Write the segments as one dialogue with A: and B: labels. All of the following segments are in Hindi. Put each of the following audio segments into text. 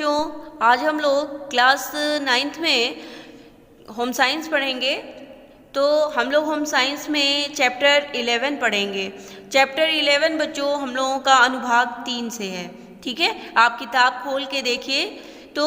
A: बच्चों, आज हम लोग क्लास 9th में होम साइंस पढ़ेंगे। तो हम लोग होम साइंस में चैप्टर 11 पढ़ेंगे। चैप्टर 11 बच्चों हम लोगों का अनुभाग 3 से है। ठीक है, आप किताब खोल के देखिए तो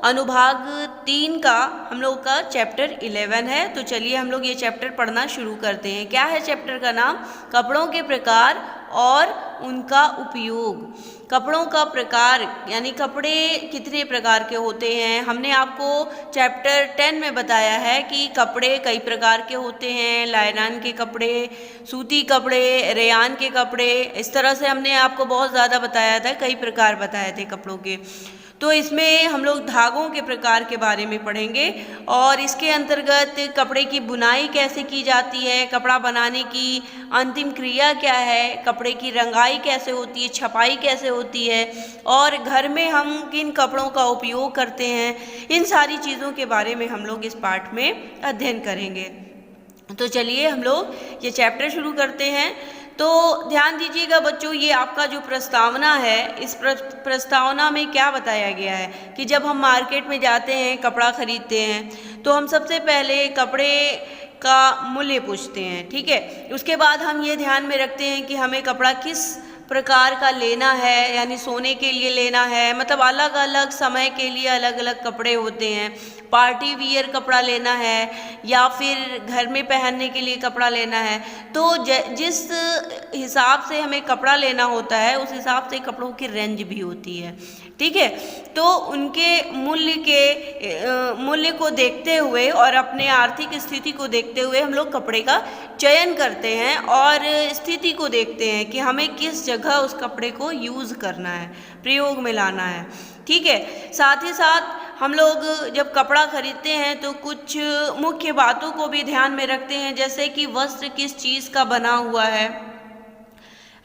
A: अनुभाग 3 का हम लोग का चैप्टर 11 है। तो चलिए हम लोग ये चैप्टर पढ़ना शुरू करते हैं। क्या है चैप्टर का नाम? कपड़ों के प्रकार और उनका उपयोग। कपड़ों का प्रकार यानी कपड़े कितने प्रकार के होते हैं। हमने आपको चैप्टर 10 में बताया है कि कपड़े कई प्रकार के होते हैं। लाइनन के कपड़े, सूती कपड़े, रेयान के कपड़े, इस तरह से हमने आपको बहुत ज़्यादा बताया था, कई प्रकार बताए थे कपड़ों के। तो इसमें हम लोग धागों के प्रकार के बारे में पढ़ेंगे और इसके अंतर्गत कपड़े की बुनाई कैसे की जाती है, कपड़ा बनाने की अंतिम क्रिया क्या है, कपड़े की रंगाई कैसे होती है, छपाई कैसे होती है और घर में हम किन कपड़ों का उपयोग करते हैं, इन सारी चीज़ों के बारे में हम लोग इस पाठ में अध्ययन करेंगे। तो चलिए हम लोग ये चैप्टर शुरू करते हैं। तो ध्यान दीजिएगा बच्चों, ये आपका जो प्रस्तावना है, इस प्रस्तावना में क्या बताया गया है कि जब हम मार्केट में जाते हैं, कपड़ा खरीदते हैं, तो हम सबसे पहले कपड़े का मूल्य पूछते हैं। ठीक है, उसके बाद हम ये ध्यान में रखते हैं कि हमें कपड़ा किस प्रकार का लेना है, यानी सोने के लिए लेना है, मतलब अलग अलग समय के लिए अलग अलग कपड़े होते हैं। पार्टी वियर कपड़ा लेना है या फिर घर में पहनने के लिए कपड़ा लेना है। तो जिस हिसाब से हमें कपड़ा लेना होता है उस हिसाब से कपड़ों की रेंज भी होती है। ठीक है, तो उनके मूल्य को देखते हुए और अपने आर्थिक स्थिति को देखते हुए हम लोग कपड़े का चयन करते हैं और स्थिति को देखते हैं कि हमें किस जगह उस कपड़े को यूज़ करना है, प्रयोग में लाना है। ठीक है, साथ ही साथ हम लोग जब कपड़ा खरीदते हैं तो कुछ मुख्य बातों को भी ध्यान में रखते हैं, जैसे कि वस्त्र किस चीज़ का बना हुआ है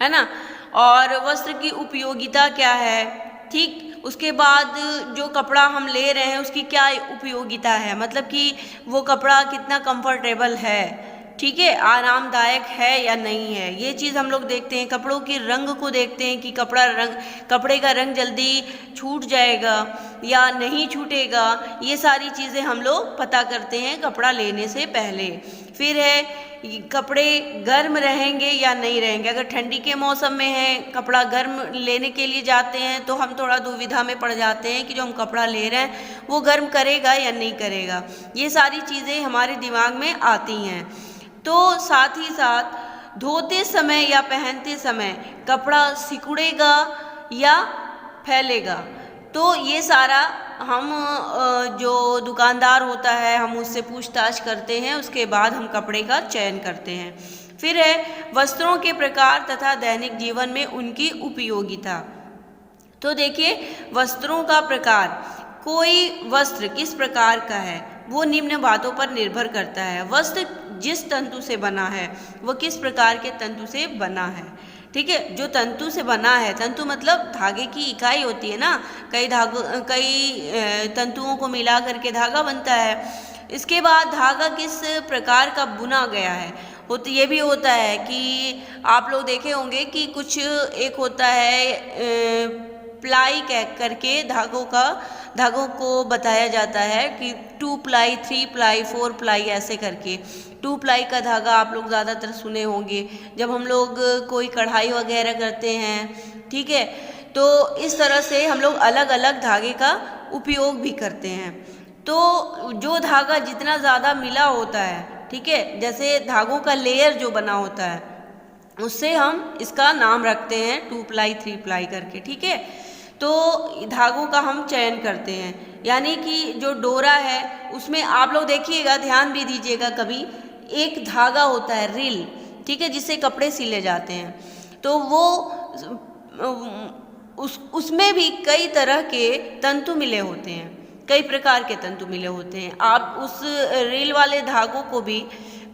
A: ना, और वस्त्र की उपयोगिता क्या है। ठीक, उसके बाद जो कपड़ा हम ले रहे हैं उसकी क्या उपयोगिता है, मतलब कि वो कपड़ा कितना कंफर्टेबल है, ठीक है, आरामदायक है या नहीं है, ये चीज़ हम लोग देखते हैं। कपड़ों की रंग को देखते हैं कि कपड़े का रंग जल्दी छूट जाएगा या नहीं छूटेगा, ये सारी चीज़ें हम लोग पता करते हैं कपड़ा लेने से पहले। फिर है कपड़े गर्म रहेंगे या नहीं रहेंगे। अगर ठंडी के मौसम में है, कपड़ा गर्म लेने के लिए जाते हैं तो हम थोड़ा दुविधा में पड़ जाते हैं कि जो हम कपड़ा ले रहे हैं वो गर्म करेगा या नहीं करेगा। ये सारी चीज़ें हमारे दिमाग में आती हैं। तो साथ ही साथ धोते समय या पहनते समय कपड़ा सिकुड़ेगा या फैलेगा, तो ये सारा हम जो दुकानदार होता है हम उससे पूछताछ करते हैं, उसके बाद हम कपड़े का चयन करते हैं। फिर है वस्त्रों के प्रकार तथा दैनिक जीवन में उनकी उपयोगिता। तो देखिए, वस्त्रों का प्रकार, कोई वस्त्र किस प्रकार का है वो निम्न बातों पर निर्भर करता है। वस्त्र जिस तंतु से बना है वो किस प्रकार के तंतु से बना है। ठीक है, जो तंतु से बना है, तंतु मतलब धागे की इकाई होती है ना, कई तंतुओं को मिला करके धागा बनता है। इसके बाद धागा किस प्रकार का बुना गया है, तो ये भी होता है कि आप लोग देखे होंगे कि कुछ एक होता है प्लाई करके धागों को बताया जाता है कि 2 प्लाई, 3 प्लाई, 4 प्लाई, ऐसे करके। 2 प्लाई का धागा आप लोग ज़्यादातर सुने होंगे जब हम लोग कोई कढ़ाई वगैरह करते हैं। ठीक है, तो इस तरह से हम लोग अलग अलग धागे का उपयोग भी करते हैं। तो जो धागा जितना ज़्यादा मिला होता है, ठीक है, जैसे धागों का लेयर जो बना होता है उससे हम इसका नाम रखते हैं 2 प्लाई, 3 प्लाई करके। ठीक है, तो धागों का हम चयन करते हैं, यानी कि जो डोरा है उसमें आप लोग देखिएगा, ध्यान भी दीजिएगा, कभी एक धागा होता है रील, ठीक है, जिससे कपड़े सिले जाते हैं। तो वो उसमें भी कई तरह के तंतु मिले होते हैं, कई प्रकार के तंतु मिले होते हैं। आप उस रील वाले धागों को भी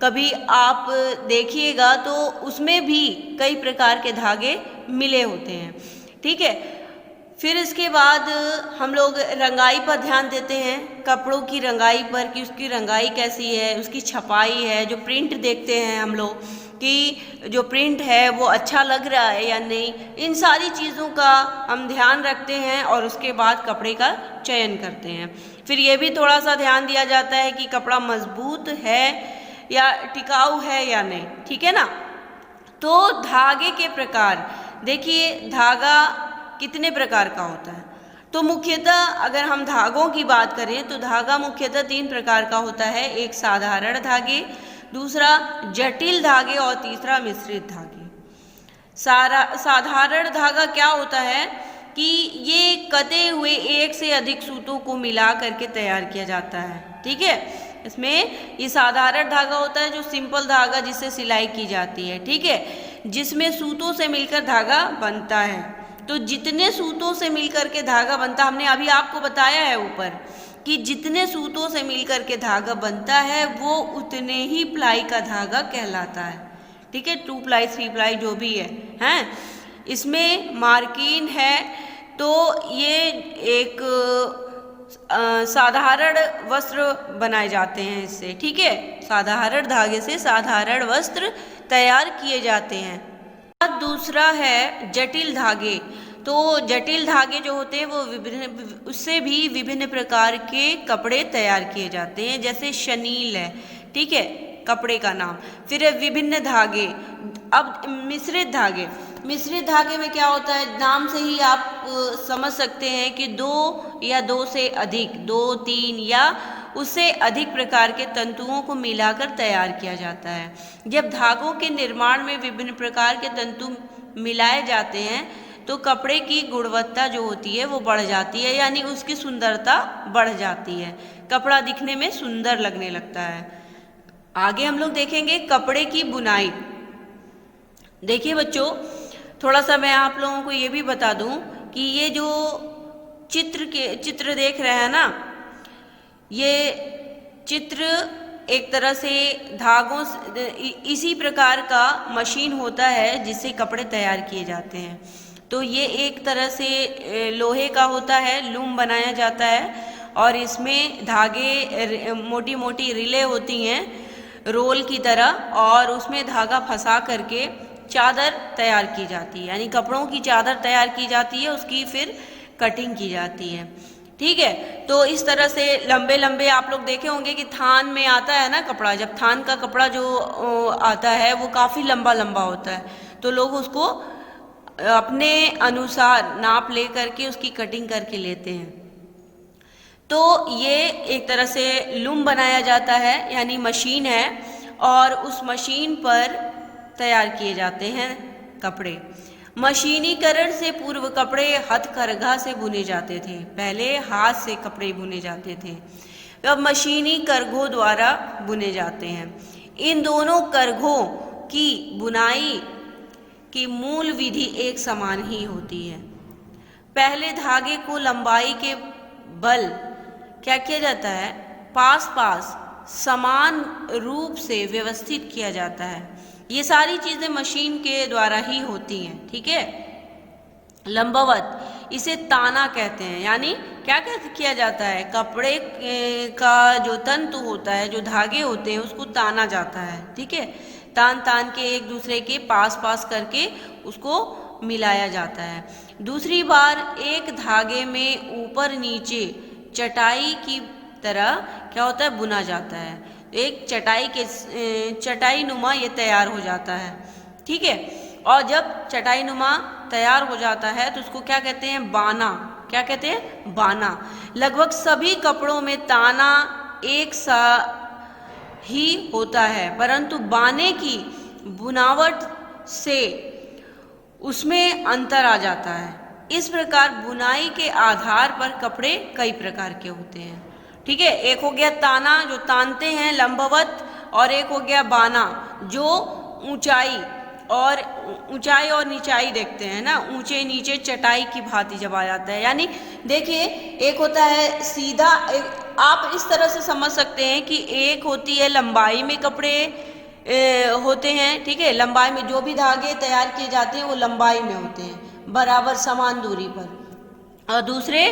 A: कभी आप देखिएगा तो उसमें भी कई प्रकार के धागे मिले होते हैं। ठीक है, फिर इसके बाद हम लोग रंगाई पर ध्यान देते हैं, कपड़ों की रंगाई पर कि उसकी रंगाई कैसी है, उसकी छपाई है, जो प्रिंट देखते हैं हम लोग कि जो प्रिंट है वो अच्छा लग रहा है या नहीं। इन सारी चीज़ों का हम ध्यान रखते हैं और उसके बाद कपड़े का चयन करते हैं। फिर ये भी थोड़ा सा ध्यान दिया जाता है कि कपड़ा मजबूत है या टिकाऊ है या नहीं, ठीक है ना। तो धागे के प्रकार, देखिए धागा कितने प्रकार का होता है। तो मुख्यतः अगर हम धागों की बात करें तो धागा मुख्यतः 3 प्रकार का होता है। एक साधारण धागे, दूसरा जटिल धागे और तीसरा मिश्रित धागे। साधारण धागा क्या होता है कि ये कते हुए एक से अधिक सूतों को मिला करके तैयार किया जाता है, ठीक है। इसमें ये साधारण धागा होता है, जो सिंपल धागा जिससे सिलाई की जाती है, ठीक है, जिसमें सूतों से मिलकर धागा बनता है। तो जितने सूतों से मिलकर के धागा बनता, हमने अभी आपको बताया है ऊपर कि जितने सूतों से मिलकर के धागा बनता है वो उतने ही प्लाई का धागा कहलाता है, ठीक है। 2 प्लाई 3 प्लाई जो भी है, हैं। इसमें मार्किन है, तो ये एक साधारण वस्त्र बनाए जाते हैं इससे, ठीक है। साधारण धागे से साधारण वस्त्र तैयार किए जाते हैं। दूसरा है जटिल धागे। तो जटिल धागे जो होते हैं वो उससे भी विभिन्न प्रकार के कपड़े तैयार किए जाते हैं, जैसे शनील है, ठीक है, कपड़े का नाम। फिर है विभिन्न धागे। अब मिश्रित धागे, मिश्रित धागे में क्या होता है, नाम से ही आप समझ सकते हैं कि 2 या 2 से अधिक, 2, 3 या उससे अधिक प्रकार के तंतुओं को मिलाकर तैयार किया जाता है। जब धागों के निर्माण में विभिन्न प्रकार के तंतु मिलाए जाते हैं तो कपड़े की गुणवत्ता जो होती है वो बढ़ जाती है, यानी उसकी सुंदरता बढ़ जाती है, कपड़ा दिखने में सुंदर लगने लगता है। आगे हम लोग देखेंगे कपड़े की बुनाई। देखिए बच्चों, थोड़ा सा मैं आप लोगों को ये भी बता दूं कि ये जो चित्र देख रहे हैं ना, ये चित्र एक तरह से धागों से, इसी प्रकार का मशीन होता है जिससे कपड़े तैयार किए जाते हैं। तो ये एक तरह से लोहे का होता है, लूम बनाया जाता है और इसमें धागे, मोटी मोटी रिले होती हैं रोल की तरह, और उसमें धागा फंसा करके चादर तैयार की जाती है, यानी कपड़ों की चादर तैयार की जाती है, उसकी फिर कटिंग की जाती है, ठीक है। तो इस तरह से लंबे लंबे आप लोग देखे होंगे कि थान में आता है ना कपड़ा, जब थान का कपड़ा जो आता है वो काफ़ी लंबा लंबा होता है, तो लोग उसको अपने अनुसार नाप ले करके उसकी कटिंग करके लेते हैं। तो ये एक तरह से लूम बनाया जाता है, यानी मशीन है, और उस मशीन पर तैयार किए जाते हैं कपड़े। मशीनीकरण से पूर्व कपड़े हथकरघा से बुने जाते थे, पहले हाथ से कपड़े बुने जाते थे, अब मशीनी करघों द्वारा बुने जाते हैं। इन दोनों करघों की बुनाई की मूल विधि एक समान ही होती है। पहले धागे को लंबाई के बल क्या किया जाता है, पास पास समान रूप से व्यवस्थित किया जाता है। ये सारी चीज़ें मशीन के द्वारा ही होती हैं, ठीक है। लंबवत, इसे ताना कहते हैं, यानी क्या किया जाता है, कपड़े का जो तंतु होता है, जो धागे होते हैं, उसको ताना जाता है, ठीक है। तान तान के एक दूसरे के पास पास करके उसको मिलाया जाता है। दूसरी बार एक धागे में ऊपर नीचे चटाई की तरह क्या होता है, बुना जाता है। एक चटाई नुमा ये तैयार हो जाता है, ठीक है। और जब चटाई नुमा तैयार हो जाता है तो उसको क्या कहते हैं, बाना। क्या कहते हैं, बाना। लगभग सभी कपड़ों में ताना एक सा ही होता है, परंतु बाने की बुनावट से उसमें अंतर आ जाता है। इस प्रकार बुनाई के आधार पर कपड़े कई प्रकार के होते हैं, ठीक है। एक हो गया ताना, जो तानते हैं, लंबवत, और एक हो गया बाना, जो ऊंचाई और नीचाई देखते हैं ना, ऊंचे नीचे चटाई की भांति जब आ जाता है। यानी देखिए, एक होता है सीधा, आप इस तरह से समझ सकते हैं कि एक होती है लंबाई में कपड़े होते हैं, ठीक है। लंबाई में जो भी धागे तैयार किए जाते हैं वो लंबाई में होते हैं, बराबर समान दूरी पर, और दूसरे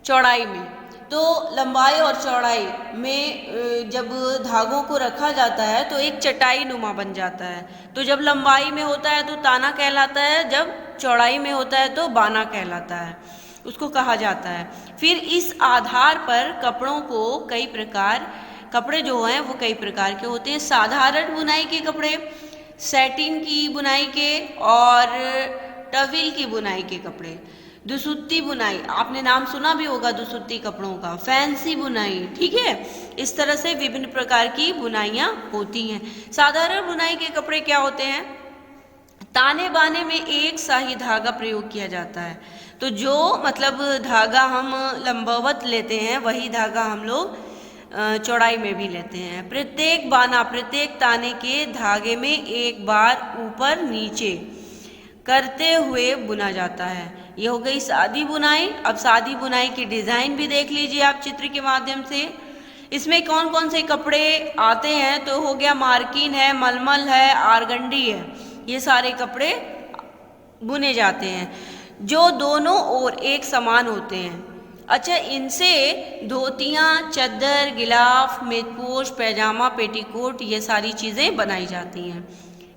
A: चौड़ाई में। तो लंबाई और चौड़ाई में जब धागों को रखा जाता है तो एक चटाई नुमा बन जाता है। तो जब लंबाई में होता है तो ताना कहलाता है, जब चौड़ाई में होता है तो बाना कहलाता है, उसको कहा जाता है। फिर इस आधार पर कपड़ों को कपड़े जो हैं वो कई प्रकार के होते हैं। साधारण बुनाई के कपड़े, सैटिन की बुनाई के और टविल की बुनाई के कपड़े। दुसुत्ती बुनाई, आपने नाम सुना भी होगा दुसुत्ती कपड़ों का। फैंसी बुनाई, ठीक है। इस तरह से विभिन्न प्रकार की बुनाइयाँ होती हैं। साधारण बुनाई के कपड़े क्या होते हैं? ताने बाने में एक सा ही धागा प्रयोग किया जाता है। तो जो मतलब धागा हम लंबवत लेते हैं वही धागा हम लोग चौड़ाई में भी लेते हैं। प्रत्येक बाना प्रत्येक ताने के धागे में एक बार ऊपर नीचे करते हुए बुना जाता है। ये हो गई सादी बुनाई। अब सादी बुनाई की डिज़ाइन भी देख लीजिए आप चित्र के माध्यम से। इसमें कौन कौन से कपड़े आते हैं? तो हो गया मार्किन है, मलमल है, आरगंडी है, ये सारे कपड़े बुने जाते हैं जो दोनों ओर एक समान होते हैं। अच्छा, इनसे धोतियाँ, चद्दर, गिलाफ, मेजपोश, पैजामा, पेटीकोट, ये सारी चीज़ें बनाई जाती हैं।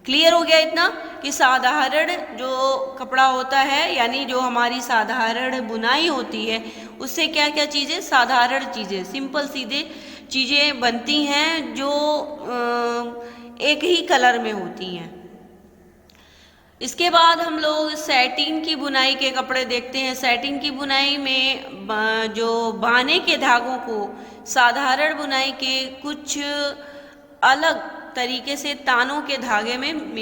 A: क्लियर हो गया इतना कि साधारण जो कपड़ा होता है यानी जो हमारी साधारण बुनाई होती है उससे क्या क्या चीज़ें, साधारण चीज़ें, सिंपल सीधे चीज़ें बनती हैं जो एक ही कलर में होती हैं। इसके बाद हम लोग सैटिन की बुनाई के कपड़े देखते हैं। सैटिन की बुनाई में जो बाने के धागों को साधारण बुनाई के कुछ अलग तरीके से तानों के धागे में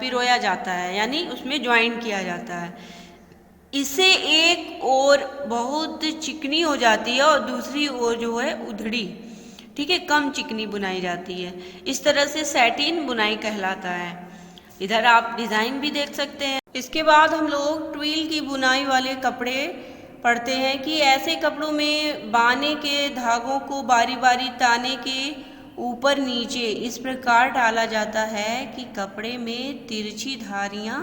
A: पिरोया जाता है, यानी उसमें ज्वाइन किया जाता है। इससे एक ओर बहुत चिकनी हो जाती है और दूसरी ओर जो है उधड़ी, ठीक है, कम चिकनी बुनाई जाती है। इस तरह से सैटिन बुनाई कहलाता है। इधर आप डिज़ाइन भी देख सकते हैं। इसके बाद हम लोग ट्विल की बुनाई वाले कपड़े पढ़ते हैं कि ऐसे कपड़ों में बाने के धागों को बारी बारी ताने के ऊपर नीचे इस प्रकार डाला जाता है कि कपड़े में तिरछी धारियाँ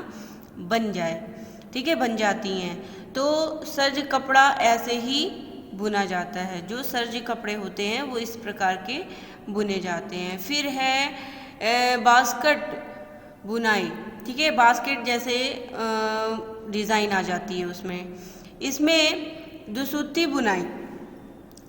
A: बन जाए, ठीक है, बन जाती हैं। तो सर्ज कपड़ा ऐसे ही बुना जाता है। जो सर्ज कपड़े होते हैं वो इस प्रकार के बुने जाते हैं। फिर है बास्केट बुनाई, ठीक है, बास्केट जैसे डिज़ाइन आ जाती है उसमें। इसमें दुसुत्ती बुनाई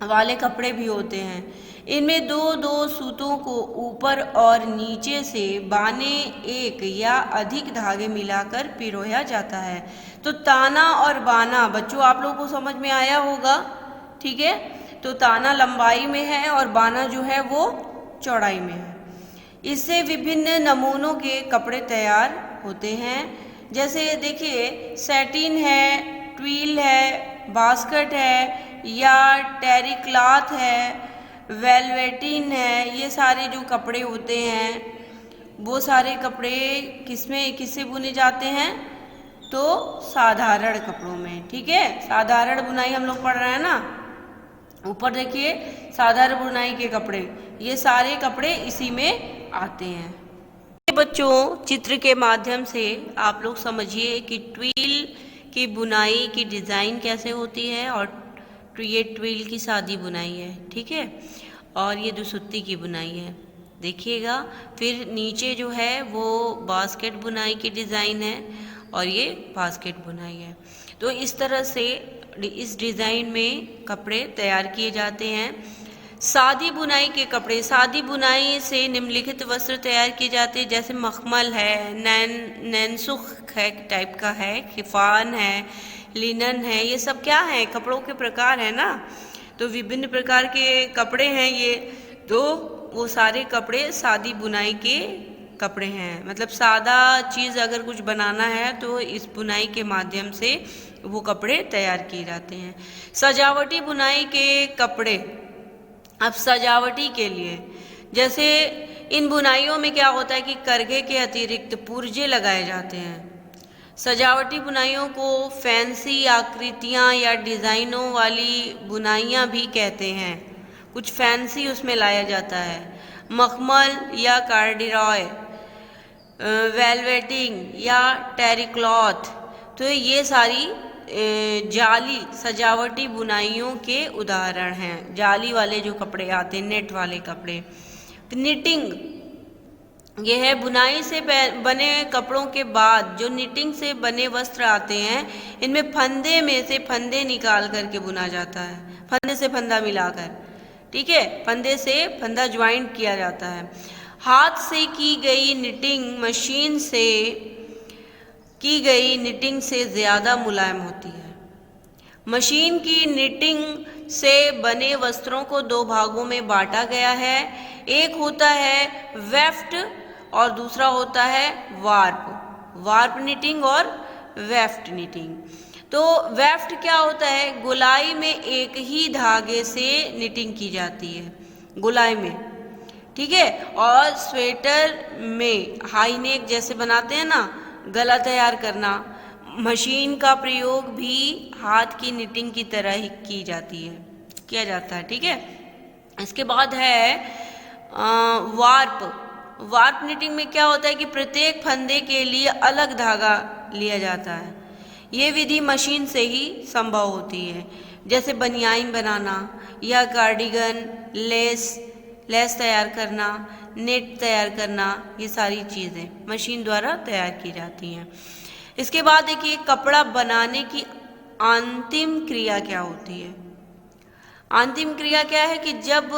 A: वाले कपड़े भी होते हैं। इनमें दो दो सूतों को ऊपर और नीचे से बाने एक या अधिक धागे मिलाकर पिरोया जाता है। तो ताना और बाना बच्चों आप लोगों को समझ में आया होगा, ठीक है। तो ताना लंबाई में है और बाना जो है वो चौड़ाई में है। इससे विभिन्न नमूनों के कपड़े तैयार होते हैं। जैसे देखिए सैटिन है, ट्विल है, बास्केट है या टेरी क्लॉथ है, वेलवेटिन है, ये सारे जो कपड़े होते हैं वो सारे कपड़े किससे बुने जाते हैं? तो साधारण कपड़ों में, ठीक है। साधारण बुनाई हम लोग पढ़ रहे हैं ना, ऊपर देखिए साधारण बुनाई के कपड़े, ये सारे कपड़े इसी में आते हैं। बच्चों चित्र के माध्यम से आप लोग समझिए कि ट्विल की बुनाई की डिज़ाइन कैसे होती है और ये ट्विल की सादी बुनाई है, ठीक है, और ये दुसुत्ती की बुनाई है, देखिएगा। फिर नीचे जो है वो बास्केट बुनाई की डिज़ाइन है और ये बास्केट बुनाई है। तो इस तरह से इस डिज़ाइन में कपड़े तैयार किए जाते हैं। सादी बुनाई के कपड़े, सादी बुनाई से निम्नलिखित वस्त्र तैयार किए जाते हैं, जैसे मखमल है, नैनसुख है टाइप का है, शिफॉन है, लिनन है, ये सब क्या है? कपड़ों के प्रकार है ना। तो विभिन्न प्रकार के कपड़े हैं ये। तो वो सारे कपड़े सादी बुनाई के कपड़े हैं। मतलब सादा चीज़ अगर कुछ बनाना है तो इस बुनाई के माध्यम से वो कपड़े तैयार किए जाते हैं। सजावटी बुनाई के कपड़े, अब सजावटी के लिए जैसे इन बुनाइयों में क्या होता है कि करघे के अतिरिक्त पुर्जे लगाए जाते हैं। सजावटी बुनाइयों को फैंसी आकृतियाँ या डिज़ाइनों वाली बुनाइयाँ भी कहते हैं। कुछ फैंसी उसमें लाया जाता है। मखमल या कार्डिरॉय, वेलवेटिंग या टेरी क्लॉथ, तो ये सारी जाली सजावटी बुनाइयों के उदाहरण हैं। जाली वाले जो कपड़े आते हैं, नेट वाले कपड़े। निटिंग, यह है बुनाई से बने कपड़ों के बाद जो निटिंग से बने वस्त्र आते हैं, इनमें फंदे में से फंदे निकाल करके बुना जाता है, फंदे से फंदा मिलाकर, ठीक है, फंदे से फंदा ज्वाइंट किया जाता है। हाथ से की गई निटिंग मशीन से की गई निटिंग से ज़्यादा मुलायम होती है। मशीन की निटिंग से बने वस्त्रों को दो भागों में बांटा गया है। एक होता है वेफ्ट और दूसरा होता है वार्प। वार्प निटिंग और वेफ्ट निटिंग। तो वेफ्ट क्या होता है? गोलाई में एक ही धागे से निटिंग की जाती है, गोलाई में, ठीक है। और स्वेटर में हाई नेक जैसे बनाते हैं ना, गला तैयार करना, मशीन का प्रयोग भी हाथ की निटिंग की तरह ही किया जाता है, ठीक है। इसके बाद है वार्प। वार्प निटिंग में क्या होता है कि प्रत्येक फंदे के लिए अलग धागा लिया जाता है। ये विधि मशीन से ही संभव होती है, जैसे बनियाइन बनाना या कार्डिगन, लेस तैयार करना, नेट तैयार करना, ये सारी चीज़ें मशीन द्वारा तैयार की जाती हैं। इसके बाद देखिए कपड़ा बनाने की अंतिम क्रिया क्या होती है। अंतिम क्रिया क्या है कि जब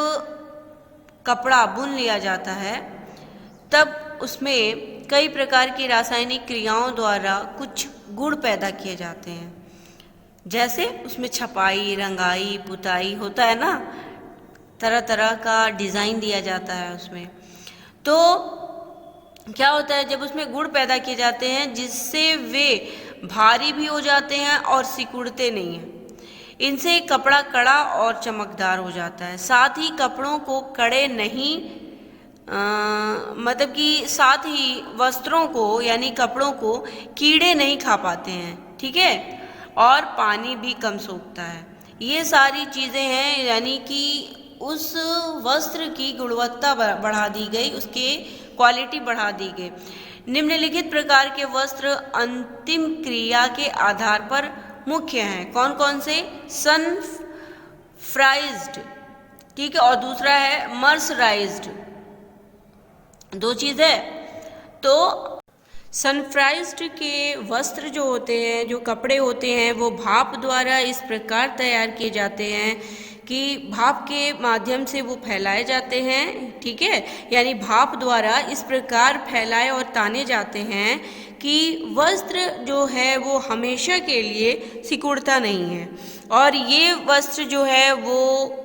A: कपड़ा बुन लिया जाता है तब उसमें कई प्रकार की रासायनिक क्रियाओं द्वारा कुछ गुण पैदा किए जाते हैं, जैसे उसमें छपाई, रंगाई, पुताई होता है ना, तरह तरह का डिज़ाइन दिया जाता है उसमें। तो क्या होता है, जब उसमें गुण पैदा किए जाते हैं जिससे वे भारी भी हो जाते हैं और सिकुड़ते नहीं हैं, इनसे कपड़ा कड़ा और चमकदार हो जाता है। साथ ही कपड़ों को कड़े नहीं मतलब कि साथ ही वस्त्रों को यानी कपड़ों को कीड़े नहीं खा पाते हैं, ठीक है, और पानी भी कम सोखता है। ये सारी चीज़ें हैं, यानी कि उस वस्त्र की गुणवत्ता बढ़ा दी गई, उसके क्वालिटी बढ़ा दी गई। निम्नलिखित प्रकार के वस्त्र अंतिम क्रिया के आधार पर मुख्य हैं। कौन कौन से? सन फ्राइज्ड, ठीक है, और दूसरा है मर्सराइज्ड। दो चीज़ है। तो सनफ्राइज्ड के वस्त्र जो होते हैं, जो कपड़े होते हैं, वो भाप द्वारा इस प्रकार तैयार किए जाते हैं कि भाप के माध्यम से वो फैलाए जाते हैं, ठीक है, यानी भाप द्वारा इस प्रकार फैलाए और ताने जाते हैं कि वस्त्र जो है वो हमेशा के लिए सिकुड़ता नहीं है। और ये वस्त्र जो है वो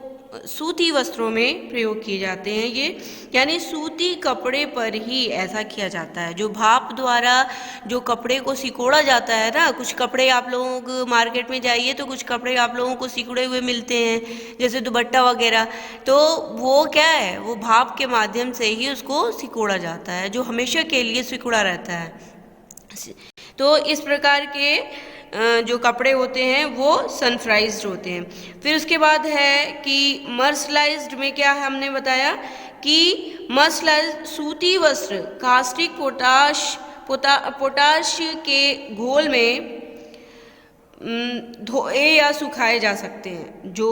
A: सूती वस्त्रों में प्रयोग किए जाते हैं। ये यानी सूती कपड़े पर ही ऐसा किया जाता है। जो भाप द्वारा जो कपड़े को सिकोड़ा जाता है ना, कुछ कपड़े आप लोगों को मार्केट में जाइए तो कुछ कपड़े आप लोगों को सिकुड़े हुए मिलते हैं, जैसे दुपट्टा वगैरह, तो वो क्या है, वो भाप के माध्यम से ही उसको सिकोड़ा जाता है, जो हमेशा के लिए सिकुड़ा रहता है। तो इस प्रकार के जो कपड़े होते हैं वो सनफ्राइज्ड होते हैं। फिर उसके बाद है कि मर्सलाइज्ड में क्या है, हमने बताया कि मर्सलाइज्ड सूती वस्त्र कास्टिक पोटाश के घोल में धोए या सुखाए जा सकते हैं। जो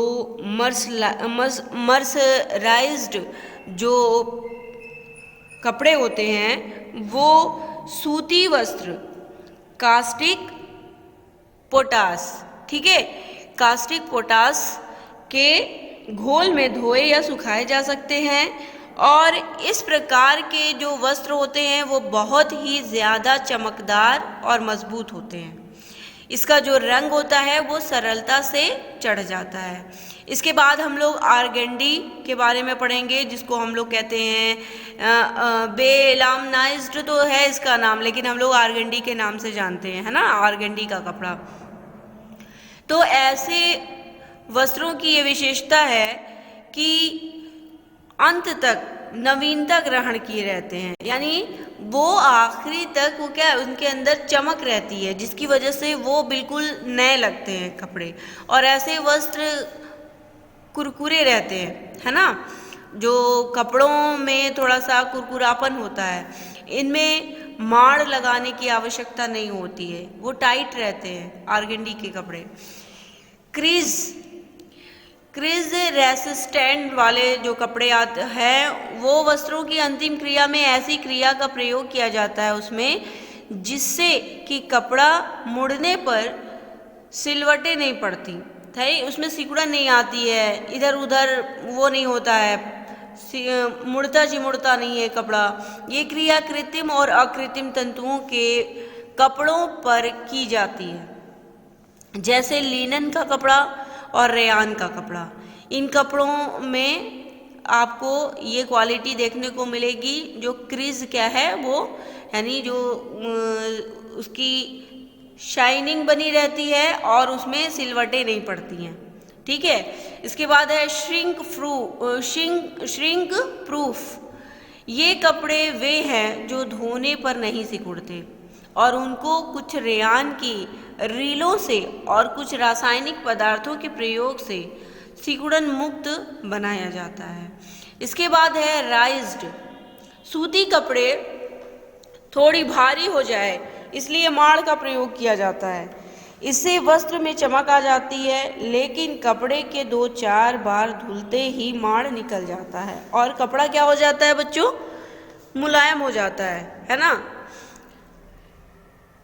A: मर्सराइज्ड जो कपड़े होते हैं वो सूती वस्त्र कास्टिक पोटाश, ठीक है, कास्टिक पोटाश के घोल में धोए या सुखाए जा सकते हैं। और इस प्रकार के जो वस्त्र होते हैं वो बहुत ही ज़्यादा चमकदार और मजबूत होते हैं। इसका जो रंग होता है वो सरलता से चढ़ जाता है। इसके बाद हम लोग आर्गेंडी के बारे में पढ़ेंगे, जिसको हम लोग कहते हैं बेलामनाइज्ड तो है इसका नाम, लेकिन हम लोग आर्गेंडी के नाम से जानते हैं, है ना, आर्गेंडी का कपड़ा। तो ऐसे वस्त्रों की ये विशेषता है कि अंत तक नवीनता ग्रहण किए रहते हैं, यानी वो आखिरी तक वो क्या, उनके अंदर चमक रहती है, जिसकी वजह से वो बिल्कुल नए लगते हैं कपड़े। और ऐसे वस्त्र कुरकुरे रहते हैं, है ना, जो कपड़ों में थोड़ा सा कुरकुरापन होता है। इनमें माड़ लगाने की आवश्यकता नहीं होती है, वो टाइट रहते हैं आर्गेंडी के कपड़े। क्रीज रेसिस्टेंट वाले जो कपड़े आते हैं वो वस्त्रों की अंतिम क्रिया में ऐसी क्रिया का प्रयोग किया जाता है उसमें जिससे कि कपड़ा मुड़ने पर सिलवटें नहीं पड़ती है, उसमें सिकुड़न नहीं आती है, इधर उधर वो नहीं होता है, मुड़ता चिमुड़ता नहीं है कपड़ा। ये क्रिया कृत्रिम और अकृत्रिम तंतुओं के कपड़ों पर की जाती है, जैसे लिनन का कपड़ा और रेयान का कपड़ा। इन कपड़ों में आपको ये क्वालिटी देखने को मिलेगी जो क्रीज क्या है वो, यानी जो उसकी शाइनिंग बनी रहती है और उसमें सिलवटें नहीं पड़ती हैं, ठीक है। इसके बाद है श्रिंक प्रूफ। ये कपड़े वे हैं जो धोने पर नहीं सिकुड़ते और उनको कुछ रेयान की रीलों से और कुछ रासायनिक पदार्थों के प्रयोग से सिकुड़न मुक्त बनाया जाता है। इसके बाद है राइज्ड। सूती कपड़े थोड़ी भारी हो जाए इसलिए माड़ का प्रयोग किया जाता है, इससे वस्त्र में चमक आ जाती है, लेकिन कपड़े के 2-4 बार धुलते ही माड़ निकल जाता है और कपड़ा क्या हो जाता है बच्चों, मुलायम हो जाता है ना।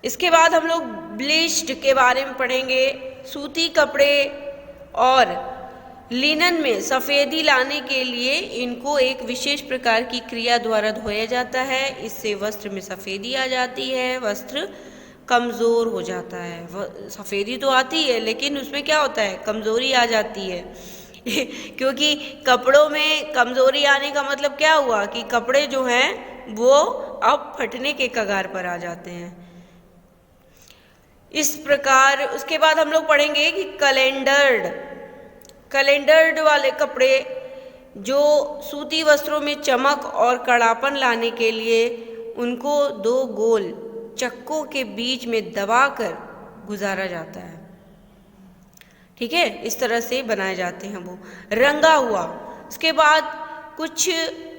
A: इसके बाद हम लोग ब्लीच्ड के बारे में पढ़ेंगे। सूती कपड़े और लिनन में सफ़ेदी लाने के लिए इनको एक विशेष प्रकार की क्रिया द्वारा धोया जाता है, इससे वस्त्र में सफ़ेदी आ जाती है, वस्त्र कमज़ोर हो जाता है। सफ़ेदी तो आती है लेकिन उसमें क्या होता है, कमज़ोरी आ जाती है क्योंकि कपड़ों में कमज़ोरी आने का मतलब क्या हुआ कि कपड़े जो हैं वो अब फटने के कगार पर आ जाते हैं। इस प्रकार उसके बाद हम लोग पढ़ेंगे कि कैलेंडर्ड वाले कपड़े जो सूती वस्त्रों में चमक और कड़ापन लाने के लिए उनको 2 गोल चक्कों के बीच में दबाकर गुजारा जाता है, ठीक है, इस तरह से बनाए जाते हैं वो। रंगा हुआ, उसके बाद कुछ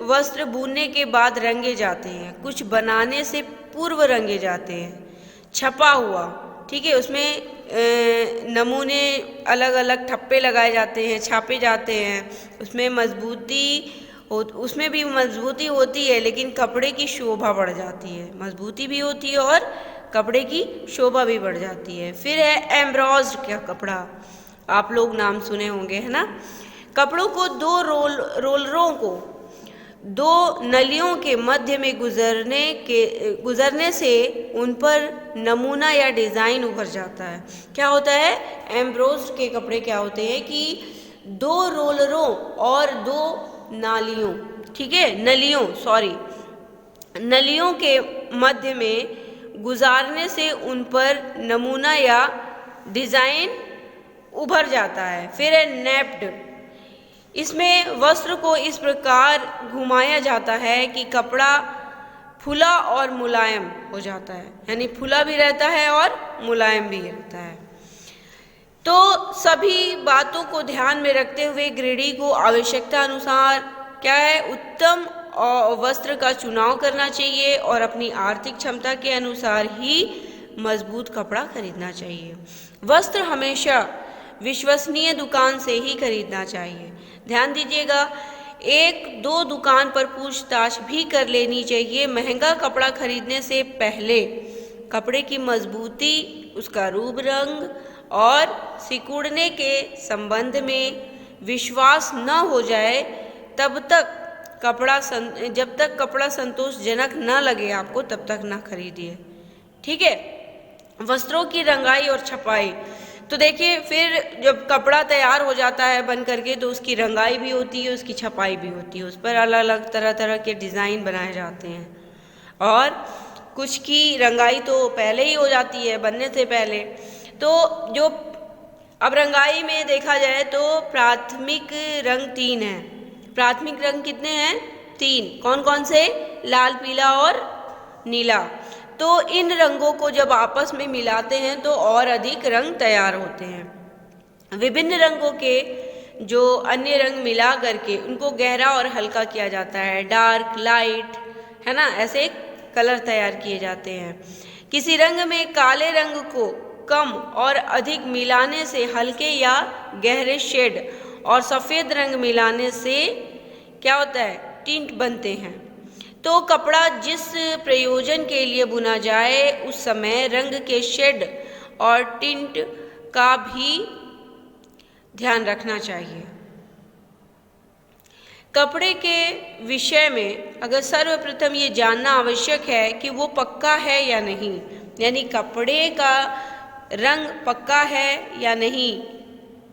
A: वस्त्र बुनने के बाद रंगे जाते हैं, कुछ बनाने से पूर्व रंगे जाते हैं। छपा हुआ, ठीक है, उसमें नमूने अलग अलग ठप्पे लगाए जाते हैं, छापे जाते हैं, उसमें भी मजबूती होती है लेकिन कपड़े की शोभा बढ़ जाती है, मजबूती भी होती है और कपड़े की शोभा भी बढ़ जाती है। फिर है एम्ब्रॉस्ड का कपड़ा, आप लोग नाम सुने होंगे, है ना। कपड़ों को 2 रोलरों को 2 नलियों के मध्य में गुजरने से उन पर नमूना या डिज़ाइन उभर जाता है। क्या होता है, एम्ब्रोस्ड के कपड़े क्या होते हैं कि 2 रोलरों और 2 नालियों, ठीक है, नलियों के मध्य में गुजारने से उन पर नमूना या डिज़ाइन उभर जाता है। फिर है नेप्ड। इसमें वस्त्र को इस प्रकार घुमाया जाता है कि कपड़ा फुला और मुलायम हो जाता है, यानी फुला भी रहता है और मुलायम भी रहता है। तो सभी बातों को ध्यान में रखते हुए गृहिणी को आवश्यकता अनुसार क्या है, उत्तम वस्त्र का चुनाव करना चाहिए और अपनी आर्थिक क्षमता के अनुसार ही मजबूत कपड़ा खरीदना चाहिए। वस्त्र हमेशा विश्वसनीय दुकान से ही खरीदना चाहिए। ध्यान दीजिएगा, 1-2 दुकान पर पूछताछ भी कर लेनी चाहिए। महंगा कपड़ा खरीदने से पहले कपड़े की मजबूती, उसका रूप रंग और सिकुड़ने के संबंध में विश्वास न हो जाए जब तक कपड़ा संतोषजनक न लगे आपको तब तक ना खरीदिए, ठीक है। वस्त्रों की रंगाई और छपाई, तो देखिए फिर जब कपड़ा तैयार हो जाता है बन करके तो उसकी रंगाई भी होती है, उसकी छपाई भी होती है, उस पर अलग अलग तरह तरह के डिज़ाइन बनाए जाते हैं और कुछ की रंगाई तो पहले ही हो जाती है बनने से पहले। तो जो अब रंगाई में देखा जाए तो प्राथमिक रंग 3 हैं। प्राथमिक रंग कितने हैं? 3। कौन कौन से? लाल, पीला और नीला। तो इन रंगों को जब आपस में मिलाते हैं तो और अधिक रंग तैयार होते हैं। विभिन्न रंगों के जो अन्य रंग मिला करके उनको गहरा और हल्का किया जाता है, डार्क, लाइट, है ना, ऐसे कलर तैयार किए जाते हैं। किसी रंग में काले रंग को कम और अधिक मिलाने से हल्के या गहरे शेड और सफ़ेद रंग मिलाने से क्या होता है, टिंट बनते हैं। तो कपड़ा जिस प्रयोजन के लिए बुना जाए उस समय रंग के शेड और टिंट का भी ध्यान रखना चाहिए। कपड़े के विषय में अगर सर्वप्रथम ये जानना आवश्यक है कि वो पक्का है या नहीं, यानी कपड़े का रंग पक्का है या नहीं,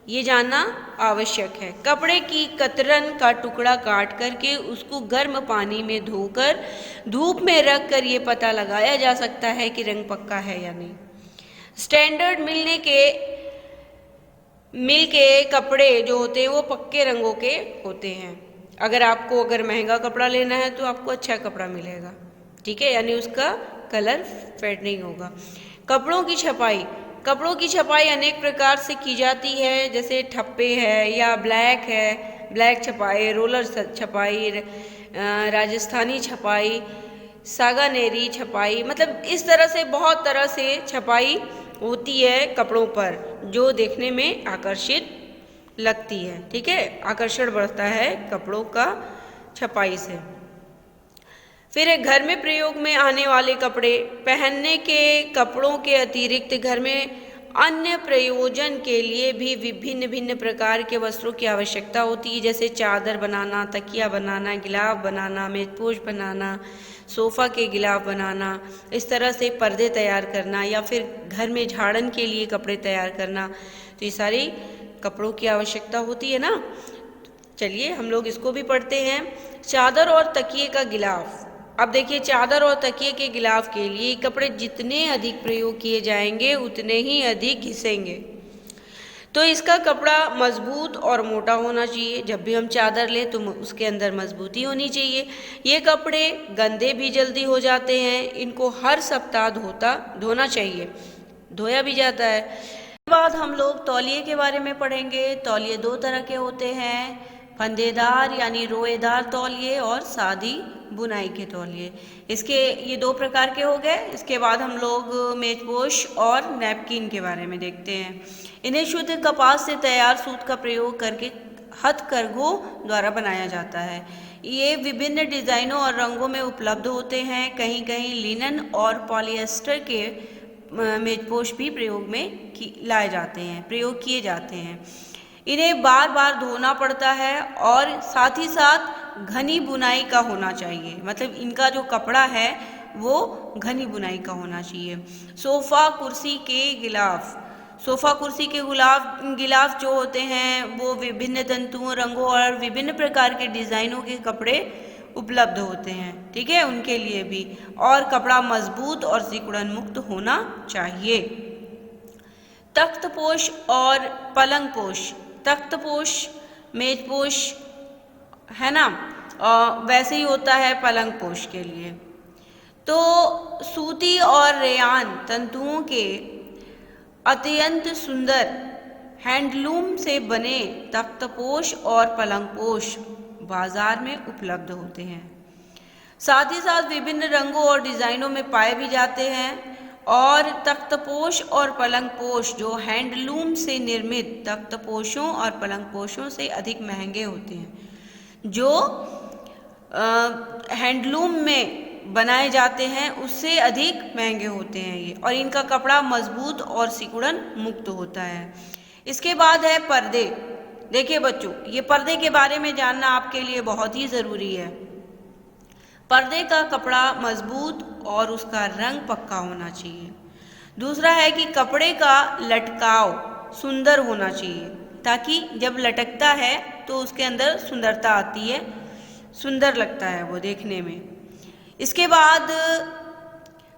A: ये जानना आवश्यक है। कपड़े की कतरन का टुकड़ा काट करके उसको गर्म पानी में धोकर धूप में रख कर ये पता लगाया जा सकता है कि रंग पक्का है या नहीं। स्टैंडर्ड मिल के कपड़े जो होते हैं वो पक्के रंगों के होते हैं। अगर महंगा कपड़ा लेना है तो आपको अच्छा कपड़ा मिलेगा, ठीक है, यानी उसका कलर फेड नहीं होगा। कपड़ों की छपाई अनेक प्रकार से की जाती है, जैसे ठप्पे है या ब्लैक छपाई, रोलर छपाई, राजस्थानी छपाई, सागानेरी छपाई, मतलब इस तरह से बहुत तरह से छपाई होती है कपड़ों पर, जो देखने में आकर्षित लगती है, ठीक है, आकर्षण बढ़ता है कपड़ों का छपाई से। फिर एक घर में प्रयोग में आने वाले कपड़े, पहनने के कपड़ों के अतिरिक्त घर में अन्य प्रयोजन के लिए भी विभिन्न प्रकार के वस्त्रों की आवश्यकता होती है, जैसे चादर बनाना, तकिया बनाना, गिलाफ बनाना, मेजपोश बनाना, सोफ़ा के गिलाफ बनाना, इस तरह से पर्दे तैयार करना, या फिर घर में झाड़न के लिए कपड़े तैयार करना। तो ये सारी कपड़ों की आवश्यकता होती है ना। चलिए हम लोग इसको भी पढ़ते हैं। चादर और तकिए का गिलाफ। अब देखिए, चादर और तकिए के गिलाफ के लिए कपड़े जितने अधिक प्रयोग किए जाएंगे उतने ही अधिक घिसेंगे। तो इसका कपड़ा मजबूत और मोटा होना चाहिए। जब भी हम चादर लें तो उसके अंदर मजबूती होनी चाहिए। ये कपड़े गंदे भी जल्दी हो जाते हैं, इनको हर सप्ताह धोना चाहिए, धोया भी जाता है। इसके बाद हम लोग तौलिए के बारे में पढ़ेंगे। तौलिए दो तरह के होते हैं, फंदेदार यानी रोएदार तौलिए और सादी बुनाई के तौलिए। ये दो प्रकार के हो गए। इसके बाद हम लोग मेजपोश और नैपकिन के बारे में देखते हैं। इन्हें शुद्ध कपास से तैयार सूत का प्रयोग करके हथकरघों द्वारा बनाया जाता है। ये विभिन्न डिज़ाइनों और रंगों में उपलब्ध होते हैं। कहीं कहीं लिनन और पॉलिएस्टर के मेजपोश भी प्रयोग किए जाते हैं। इन्हें बार बार धोना पड़ता है और साथ ही साथ घनी बुनाई का होना चाहिए, मतलब इनका जो कपड़ा है वो घनी बुनाई का होना चाहिए। सोफ़ा कुर्सी के गिलाफ जो होते हैं वो विभिन्न तंतुओं, रंगों और विभिन्न प्रकार के डिज़ाइनों के कपड़े उपलब्ध होते हैं, ठीक है, उनके लिए भी। और कपड़ा मजबूत और सिकुड़न मुक्त होना चाहिए। तख्तपोश और पलंगपोश। तख्तपोश मेजपोश है ना, वैसे ही होता है पलंगपोश के लिए। तो सूती और रेयान तंतुओं के अत्यंत सुंदर हैंडलूम से बने तख्तपोश और पलंगपोश बाजार में उपलब्ध होते हैं। साथ ही साथ विभिन्न रंगों और डिज़ाइनों में पाए भी जाते हैं। और तख्तपोश और पलंगपोश जो हैंडलूम से निर्मित तख्तपोशों और पलंगपोशों से अधिक महंगे होते हैं। जो हैंडलूम में बनाए जाते हैं उससे अधिक महंगे होते हैं ये, और इनका कपड़ा मजबूत और सिकुड़न मुक्त होता है। इसके बाद है पर्दे। देखिए बच्चों, ये पर्दे के बारे में जानना आपके लिए बहुत ही ज़रूरी है। पर्दे का कपड़ा मजबूत और उसका रंग पक्का होना चाहिए। दूसरा है कि कपड़े का लटकाव सुंदर होना चाहिए, ताकि जब लटकता है तो उसके अंदर सुंदरता आती है, सुंदर लगता है वो देखने में। इसके बाद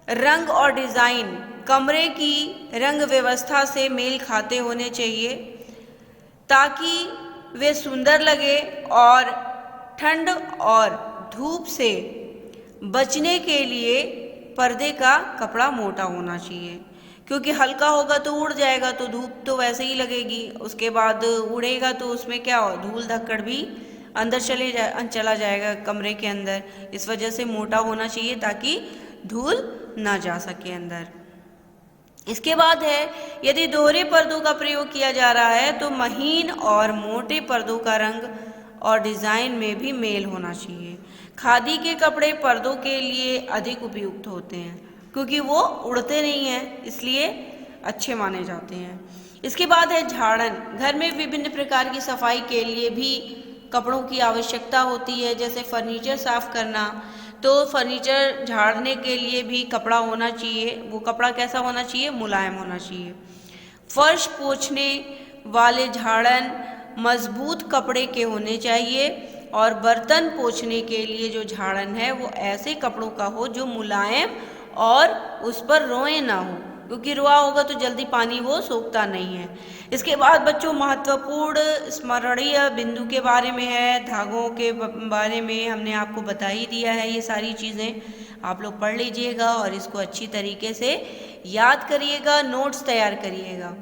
A: रंग और डिज़ाइन कमरे की रंग व्यवस्था से मेल खाते होने चाहिए, ताकि वे सुंदर लगे। और ठंड और धूप से बचने के लिए पर्दे का कपड़ा मोटा होना चाहिए, क्योंकि हल्का होगा तो उड़ जाएगा, तो धूप तो वैसे ही लगेगी। उसके बाद उड़ेगा तो उसमें क्या हो, धूल धक्कड़ भी अंदर चला जाएगा कमरे के अंदर। इस वजह से मोटा होना चाहिए ताकि धूल ना जा सके अंदर। इसके बाद है, यदि दोहरे पर्दों का प्रयोग किया जा रहा है तो महीन और मोटे पर्दों का रंग और डिज़ाइन में भी मेल होना चाहिए। खादी के कपड़े पर्दों के लिए अधिक उपयुक्त होते हैं क्योंकि वो उड़ते नहीं हैं, इसलिए अच्छे माने जाते हैं। इसके बाद है झाड़न। घर में विभिन्न प्रकार की सफाई के लिए भी कपड़ों की आवश्यकता होती है, जैसे फर्नीचर साफ करना, तो फर्नीचर झाड़ने के लिए भी कपड़ा होना चाहिए। वो कपड़ा कैसा होना चाहिए? मुलायम होना चाहिए। फर्श पोंछने वाले झाड़न मजबूत कपड़े के होने चाहिए और बर्तन पोंछने के लिए जो झाड़न है वो ऐसे कपड़ों का हो जो मुलायम और उस पर रोए ना हो, क्योंकि रोआ होगा तो जल्दी पानी वो सोखता नहीं है। इसके बाद बच्चों महत्वपूर्ण स्मरणीय बिंदु के बारे में है, धागों के बारे में हमने आपको बता ही दिया है। ये सारी चीज़ें आप लोग पढ़ लीजिएगा और इसको अच्छी तरीके से याद करिएगा, नोट्स तैयार करिएगा।